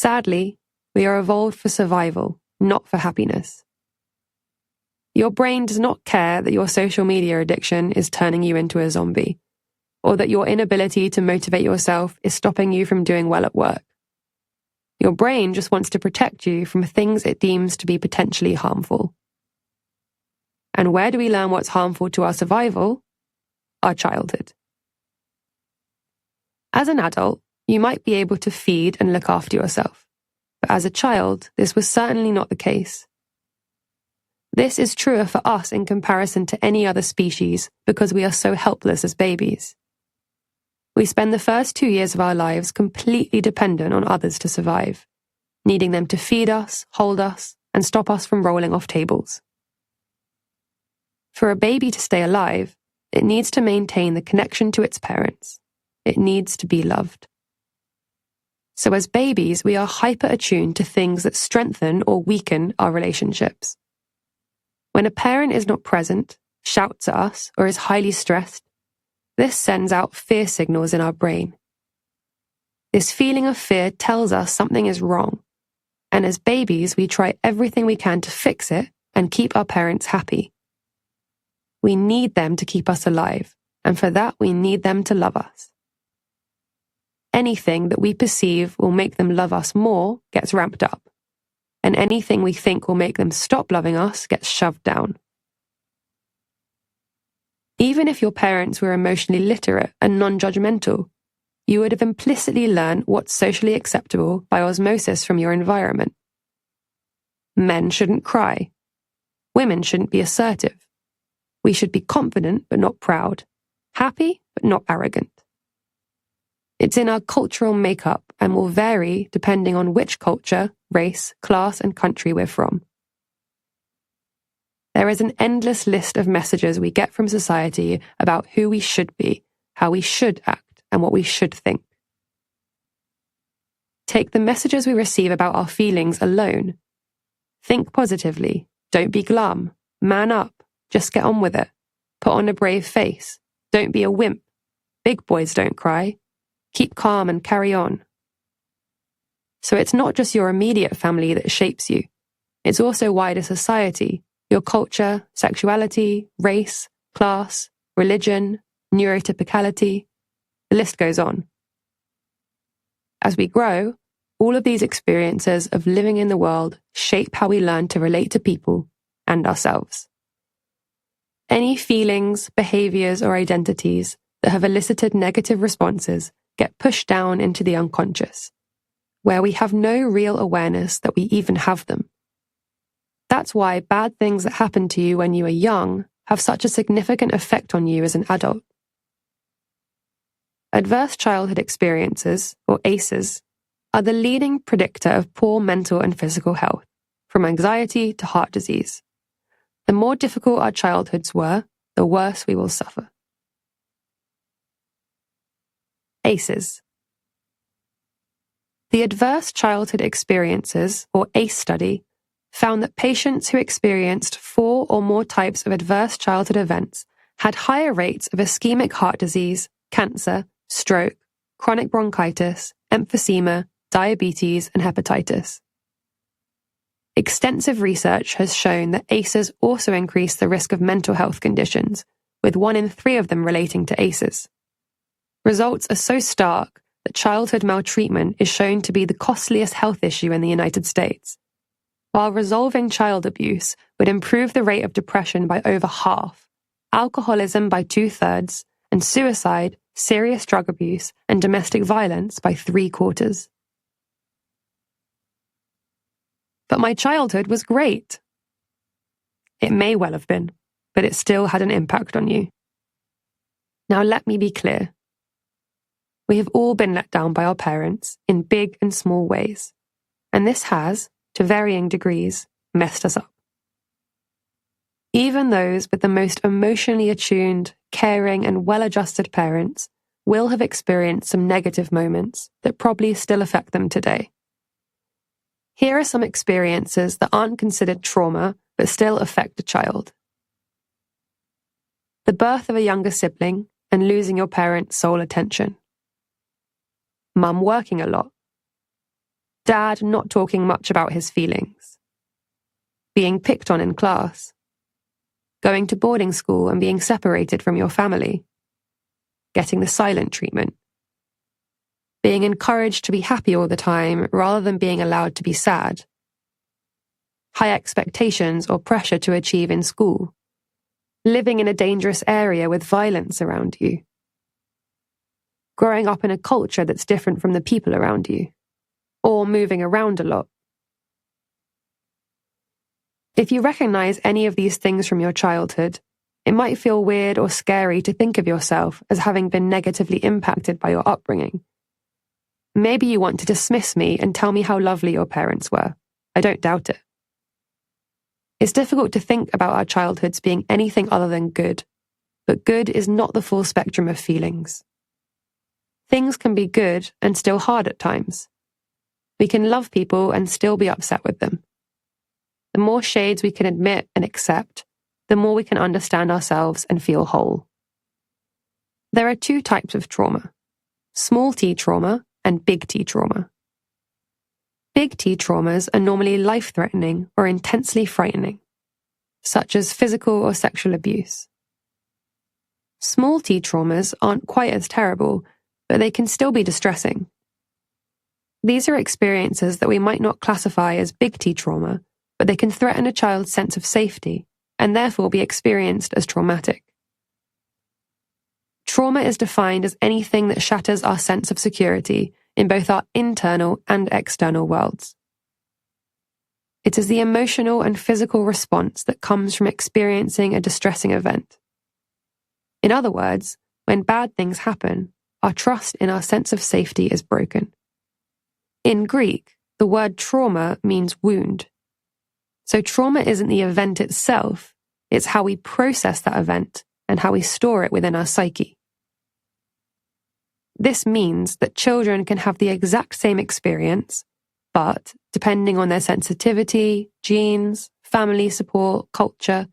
Sadly, we are evolved for survival, not for happiness. Your brain does not care that your social media addiction is turning you into a zombie, or that your inability to motivate yourself is stopping you from doing well at work. Your brain just wants to protect you from things it deems to be potentially harmful. And where do we learn what's harmful to our survival? Our childhood. As an adult, you might be able to feed and look after yourself, but as a child, this was certainly not the case. This is truer for us in comparison to any other species because we are so helpless as babies. We spend the first 2 years of our lives completely dependent on others to survive, needing them to feed us, hold us, and stop us from rolling off tables. For a baby to stay alive, it needs to maintain the connection to its parents. It needs to be loved. So as babies, we are hyper-attuned to things that strengthen or weaken our relationships. When a parent is not present, shouts at us, or is highly stressed, this sends out fear signals in our brain. This feeling of fear tells us something is wrong, and as babies, we try everything we can to fix it and keep our parents happy. We need them to keep us alive, and for that we need them to love us. Anything that we perceive will make them love us more gets ramped up, and anything we think will make them stop loving us gets shoved down. Even if your parents were emotionally literate and non-judgmental, you would have implicitly learned what's socially acceptable by osmosis from your environment. Men shouldn't cry. Women shouldn't be assertive. We should be confident but not proud, happy but not arrogant. It's in our cultural makeup and will vary depending on which culture, race, class, and country we're from. There is an endless list of messages we get from society about who we should be, how we should act, and what we should think. Take the messages we receive about our feelings alone. Think positively, don't be glum, man up, just get on with it, put on a brave face, don't be a wimp, big boys don't cry, keep calm and carry on. So it's not just your immediate family that shapes you, it's also wider society, your culture, sexuality, race, class, religion, neurotypicality, the list goes on. As we grow, all of these experiences of living in the world shape how we learn to relate to people and ourselves. Any feelings, behaviors, or identities that have elicited negative responses get pushed down into the unconscious, where we have no real awareness that we even have them. That's why bad things that happen to you when you are young have such a significant effect on you as an adult. Adverse childhood experiences, or ACEs, are the leading predictor of poor mental and physical health, from anxiety to heart disease. The more difficult our childhoods were, the worse we will suffer. ACEs. The Adverse Childhood Experiences, or ACE study, found that patients who experienced 4 or more types of adverse childhood events had higher rates of ischemic heart disease, cancer, stroke, chronic bronchitis, emphysema, diabetes, and hepatitis. Extensive research has shown that ACEs also increase the risk of mental health conditions, with 1 in 3 of them relating to ACEs. Results are so stark that childhood maltreatment is shown to be the costliest health issue in the United States. While resolving child abuse would improve the rate of depression by over half, alcoholism by 2/3, and suicide, serious drug abuse, and domestic violence by 3/4. But my childhood was great. It may well have been, but it still had an impact on you. Now let me be clear. We have all been let down by our parents in big and small ways, and this has, to varying degrees, messed us up. Even those with the most emotionally attuned, caring, and well-adjusted parents will have experienced some negative moments that probably still affect them today. Here are some experiences that aren't considered trauma but still affect a child. The birth of a younger sibling and losing your parent's sole attention. Mum working a lot. Dad not talking much about his feelings. Being picked on in class. Going to boarding school and being separated from your family. Getting the silent treatment. Being encouraged to be happy all the time rather than being allowed to be sad. High expectations or pressure to achieve in school. Living in a dangerous area with violence around you. Growing up in a culture that's different from the people around you. Or moving around a lot. If you recognize any of these things from your childhood, it might feel weird or scary to think of yourself as having been negatively impacted by your upbringing. Maybe you want to dismiss me and tell me how lovely your parents were. I don't doubt it. It's difficult to think about our childhoods being anything other than good, but good is not the full spectrum of feelings. Things can be good and still hard at times. We can love people and still be upset with them. The more shades we can admit and accept, the more we can understand ourselves and feel whole. There are two types of trauma: small t trauma and big T trauma. Big T traumas are normally life-threatening or intensely frightening, such as physical or sexual abuse. Small t traumas aren't quite as terrible, but they can still be distressing. These are experiences that we might not classify as big T trauma, but they can threaten a child's sense of safety and therefore be experienced as traumatic. Trauma is defined as anything that shatters our sense of security in both our internal and external worlds. It is the emotional and physical response that comes from experiencing a distressing event. In other words, when bad things happen, our trust in our sense of safety is broken. In Greek, the word trauma means wound. So trauma isn't the event itself, it's how we process that event and how we store it within our psyche. This means that children can have the exact same experience, but depending on their sensitivity, genes, family support, culture,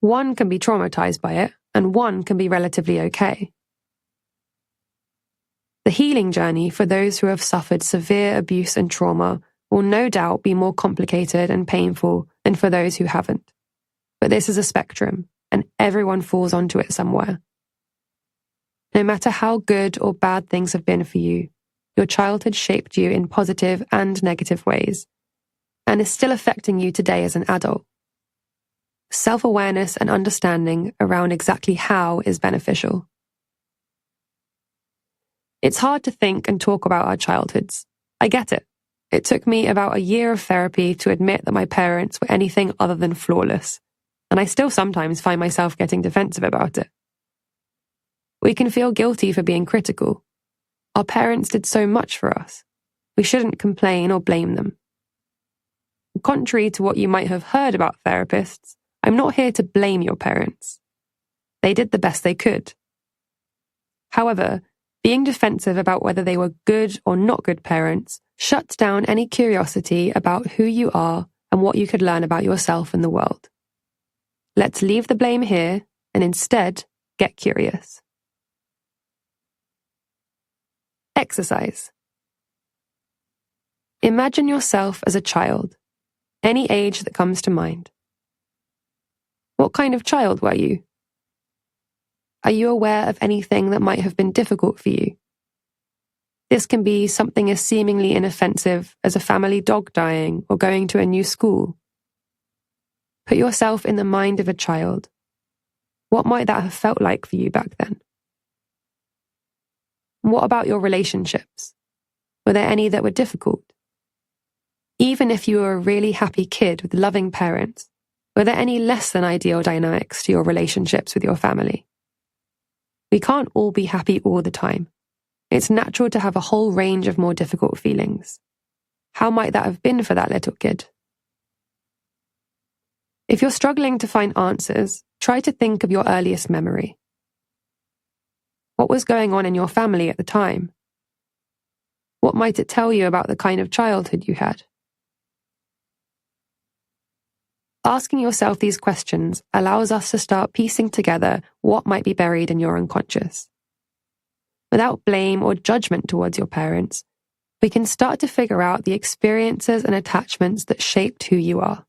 one can be traumatized by it and one can be relatively okay. The healing journey for those who have suffered severe abuse and trauma will no doubt be more complicated and painful than for those who haven't. But this is a spectrum, and everyone falls onto it somewhere. No matter how good or bad things have been for you, your childhood shaped you in positive and negative ways, and is still affecting you today as an adult. Self-awareness and understanding around exactly how is beneficial. It's hard to think and talk about our childhoods. I get it. It took me about a year of therapy to admit that my parents were anything other than flawless, and I still sometimes find myself getting defensive about it. We can feel guilty for being critical. Our parents did so much for us. We shouldn't complain or blame them. Contrary to what you might have heard about therapists, I'm not here to blame your parents. They did the best they could. However, being defensive about whether they were good or not good parents shuts down any curiosity about who you are and what you could learn about yourself and the world. Let's leave the blame here and instead get curious. Exercise. Imagine yourself as a child, any age that comes to mind. What kind of child were you? Are you aware of anything that might have been difficult for you? This can be something as seemingly inoffensive as a family dog dying or going to a new school. Put yourself in the mind of a child. What might that have felt like for you back then? What about your relationships? Were there any that were difficult? Even if you were a really happy kid with loving parents, were there any less than ideal dynamics to your relationships with your family? We can't all be happy all the time. It's natural to have a whole range of more difficult feelings. How might that have been for that little kid? If you're struggling to find answers, try to think of your earliest memory. What was going on in your family at the time? What might it tell you about the kind of childhood you had? Asking yourself these questions allows us to start piecing together what might be buried in your unconscious. Without blame or judgment towards your parents, we can start to figure out the experiences and attachments that shaped who you are.